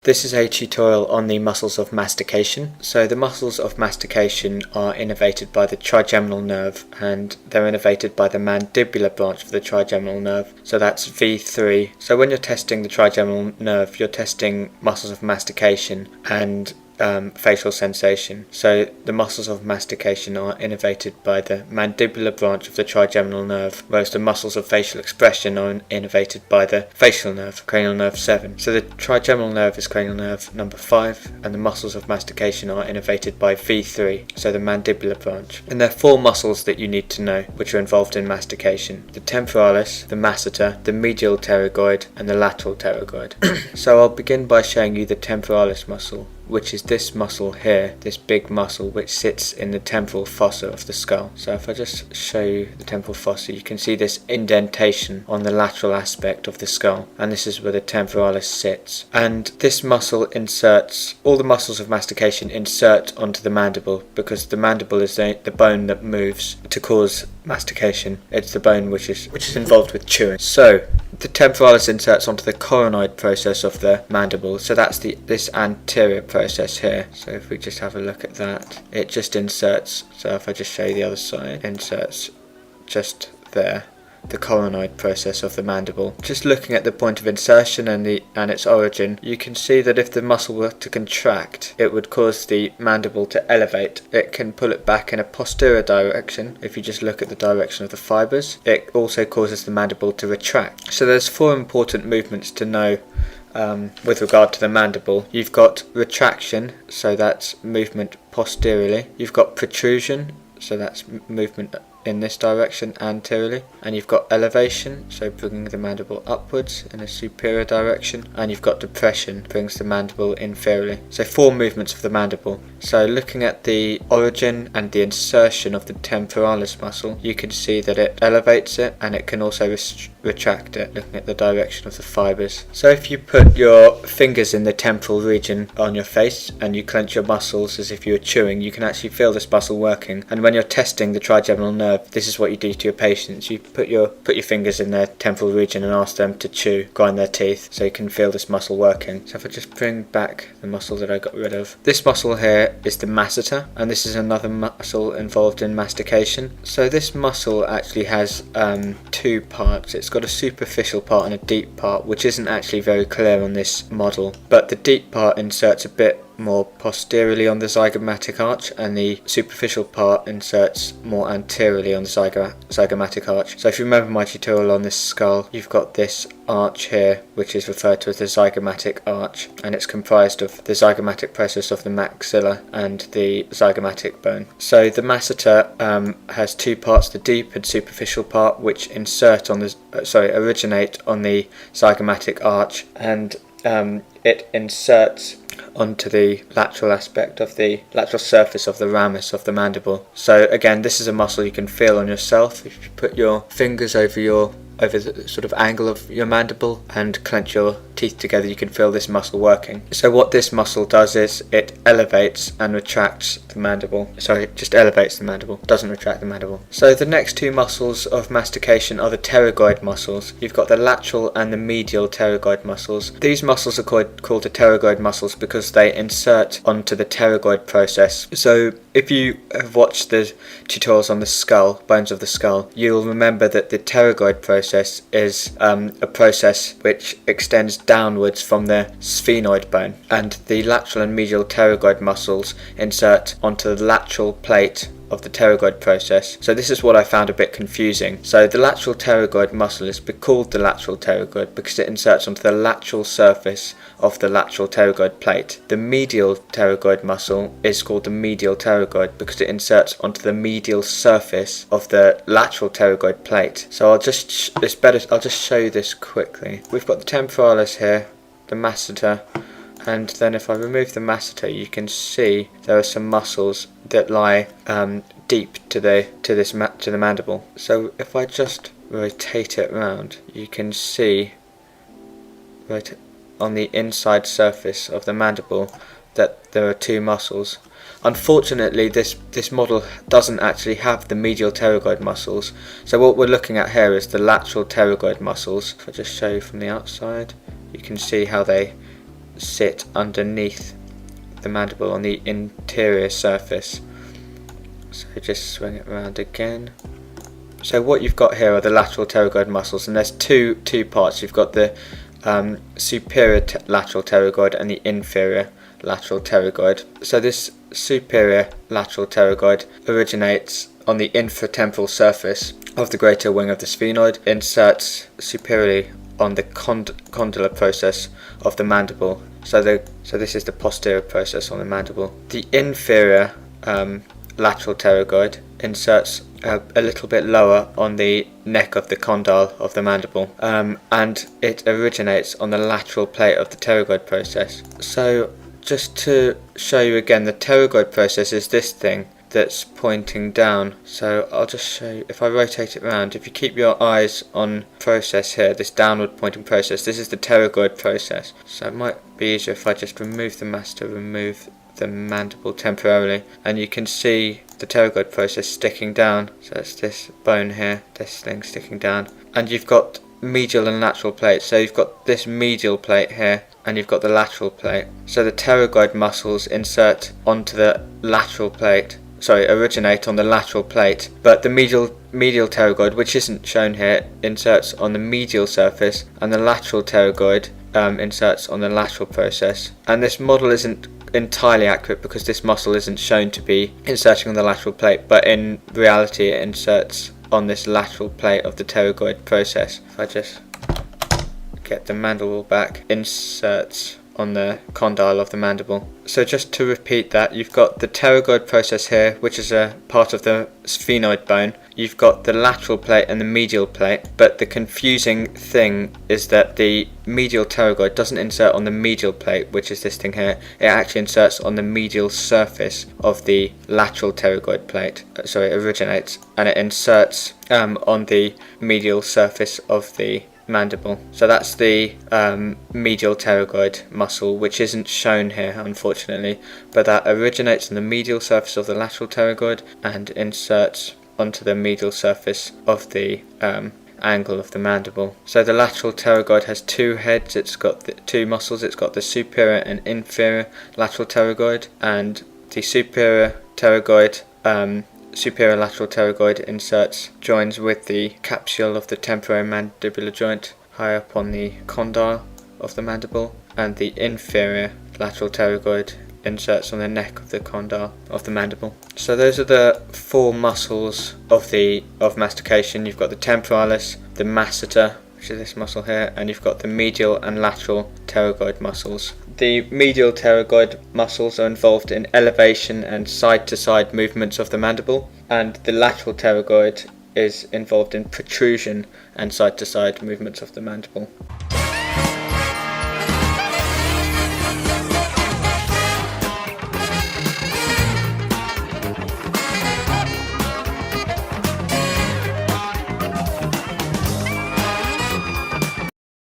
This is a tutorial on the muscles of mastication. So the muscles of mastication are innervated by the trigeminal nerve, and they're innervated by the mandibular branch of the trigeminal nerve. So that's V3. So when you're testing the trigeminal nerve, you're testing muscles of mastication and facial sensation. So the muscles of mastication are innervated by the mandibular branch of the trigeminal nerve, whereas the muscles of facial expression are innervated by the facial nerve, cranial nerve 7. So the trigeminal nerve is cranial nerve number 5, and the muscles of mastication are innervated by V3, so the mandibular branch. And there are 4 muscles that you need to know which are involved in mastication: the temporalis, the masseter, the medial pterygoid, and the lateral pterygoid. So I'll begin by showing you the temporalis muscle, which is this muscle here, this big muscle which sits in the temporal fossa of the skull. So if I just show you the temporal fossa, you can see this indentation on the lateral aspect of the skull, and this is where the temporalis sits. And this muscle inserts, all the muscles of mastication insert onto the mandible, because the mandible is the bone that moves to cause mastication. It's the bone which is involved with chewing. So the temporalis inserts onto the coronoid process of the mandible, so that's this anterior process here. So if we just have a look at that, it just inserts. So if I just show you the other side, inserts just there, the coronoid process of the mandible. Just looking at the point of insertion and its origin, you can see that if the muscle were to contract, it would cause the mandible to elevate. It can pull it back in a posterior direction. If you just look at the direction of the fibers, it also causes the mandible to retract. So there's 4 important movements to know with regard to the mandible. You've got retraction, so that's movement posteriorly. You've got protrusion, so that's movement in this direction anteriorly, and you've got elevation, so bringing the mandible upwards in a superior direction, and you've got depression, brings the mandible inferiorly. So 4 movements of the mandible. So looking at the origin and the insertion of the temporalis muscle, you can see that it elevates it, and it can also retract it, looking at the direction of the fibers. So if you put your fingers in the temporal region on your face and you clench your muscles as if you were chewing, you can actually feel this muscle working. And when you're testing the trigeminal nerve, this is what you do to your patients. You put your fingers in their temporal region and ask them to chew, grind their teeth, so you can feel this muscle working. So if I just bring back the muscle that I got rid of, this muscle here is the masseter, and this is another muscle involved in mastication. So this muscle actually has 2 parts. It's got a superficial part and a deep part, which isn't actually very clear on this model, but the deep part inserts a bit more posteriorly on the zygomatic arch, and the superficial part inserts more anteriorly on the zygomatic arch. So if you remember my tutorial on this skull, you've got this arch here, which is referred to as the zygomatic arch, and it's comprised of the zygomatic process of the maxilla and the zygomatic bone. So the masseter has 2 parts, the deep and superficial part, which originate on the zygomatic arch, and it inserts onto the lateral aspect of the lateral surface of the ramus of the mandible. So again, this is a muscle you can feel on yourself. If you put your fingers over the sort of angle of your mandible and clench your teeth together, you can feel this muscle working. So what this muscle does is it elevates and retracts the mandible. Sorry, it just elevates the mandible, doesn't retract the mandible. So the next 2 muscles of mastication are the pterygoid muscles. You've got the lateral and the medial pterygoid muscles. These muscles are called the pterygoid muscles because they insert onto the pterygoid process. So if you have watched the tutorials on the skull, bones of the skull, you'll remember that the pterygoid process is a process which extends downwards from the sphenoid bone, and the lateral and medial pterygoid muscles insert onto the lateral plate of the pterygoid process. So this is what I found a bit confusing. So the lateral pterygoid muscle is called the lateral pterygoid because it inserts onto the lateral surface of the lateral pterygoid plate. The medial pterygoid muscle is called the medial pterygoid because it inserts onto the medial surface of the lateral pterygoid plate. So I'll just show you this quickly. We've got the temporalis here, the masseter, and then if I remove the masseter, you can see there are some muscles that lie deep to the mandible. So if I just rotate it around, you can see right on the inside surface of the mandible that there are 2 muscles. Unfortunately, this model doesn't actually have the medial pterygoid muscles. So what we're looking at here is the lateral pterygoid muscles. If I just show you from the outside, you can see how they sit underneath the mandible on the interior surface. So just swing it around again. So what you've got here are the lateral pterygoid muscles, and there's two parts. You've got the superior lateral pterygoid and the inferior lateral pterygoid. So this superior lateral pterygoid originates on the infratemporal surface of the greater wing of the sphenoid, inserts superiorly on the condylar process of the mandible. So this is the posterior process on the mandible. The inferior lateral pterygoid inserts a little bit lower on the neck of the condyle of the mandible, and it originates on the lateral plate of the pterygoid process. So just to show you again, the pterygoid process is this thing that's pointing down. So I'll just show you, if I rotate it around, if you keep your eyes on process here, this downward pointing process, this is the pterygoid process. So it might be easier if I just remove the mass to remove the mandible temporarily, and you can see the pterygoid process sticking down. So it's this bone here, this thing sticking down, and you've got medial and lateral plates. So you've got this medial plate here, and you've got the lateral plate. So the pterygoid muscles insert onto the lateral plate, originate on the lateral plate, but the medial pterygoid, which isn't shown here, inserts on the medial surface, and the lateral pterygoid inserts on the lateral process. And this model isn't entirely accurate because this muscle isn't shown to be inserting on the lateral plate, but in reality it inserts on this lateral plate of the pterygoid process. If I just get the mandible back, inserts on the condyle of the mandible. So just to repeat that, you've got the pterygoid process here, which is a part of the sphenoid bone. You've got the lateral plate and the medial plate, but the confusing thing is that the medial pterygoid doesn't insert on the medial plate, which is this thing here. It actually inserts on the medial surface of the lateral pterygoid plate. It originates, and it inserts on the medial surface of the mandible. So that's the medial pterygoid muscle, which isn't shown here unfortunately, but that originates on the medial surface of the lateral pterygoid and inserts onto the medial surface of the angle of the mandible. So the lateral pterygoid has two heads, it's got two muscles, it's got the superior and inferior lateral pterygoid, and the superior lateral pterygoid joins with the capsule of the temporomandibular joint high up on the condyle of the mandible, and the inferior lateral pterygoid inserts on the neck of the condyle of the mandible. So those are the four muscles of mastication. You've got the temporalis, the masseter, which is this muscle here, and you've got the medial and lateral pterygoid muscles. The medial pterygoid muscles are involved in elevation and side-to-side movements of the mandible, and the lateral pterygoid is involved in protrusion and side-to-side movements of the mandible.